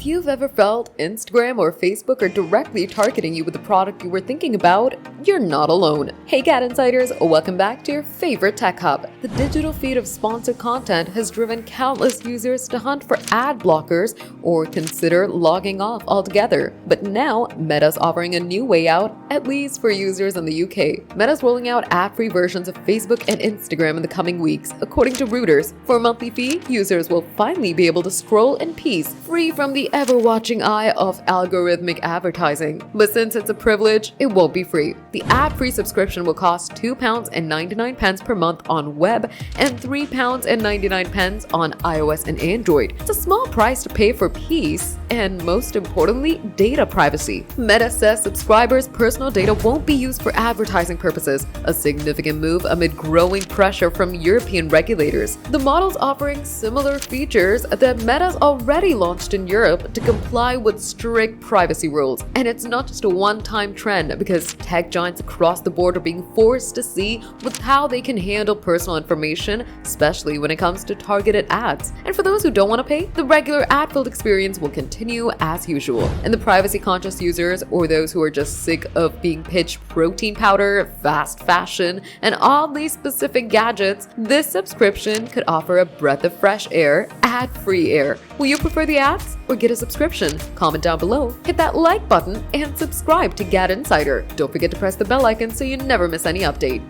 If you've ever felt Instagram or Facebook are directly targeting you with the product you were thinking about, you're not alone. Hey GadInsiders, welcome back to your favorite tech hub. The digital feed of sponsored content has driven countless users to hunt for ad blockers or consider logging off altogether. But now, Meta's offering a new way out, at least for users in the UK. Meta's rolling out ad-free versions of Facebook and Instagram in the coming weeks, according to Reuters. For a monthly fee, users will finally be able to scroll in peace, free from the ever-watching eye of algorithmic advertising. But since it's a privilege, it won't be free. The ad-free subscription will cost £2.99 per month on web and £3.99 on iOS and Android. It's a small price to pay for peace and, most importantly, data privacy. Meta says subscribers' personal data won't be used for advertising purposes, a significant move amid growing pressure from European regulators. The model's offering similar features that Meta's already launched in Europe to comply with strict privacy rules. And it's not just a one-time trend, because tech giants across the board are being forced to see with how they can handle personal information, especially when it comes to targeted ads. And for those who don't want to pay, the regular ad-filled experience will continue as usual. And the privacy-conscious users, or those who are just sick of being pitched protein powder, fast fashion, and oddly specific gadgets, this subscription could offer a breath of fresh air, ad-free air. Will you prefer the ads or get a subscription? Comment down below, hit that like button, and subscribe to GadInsider. Don't forget to press the bell icon so you never miss any update.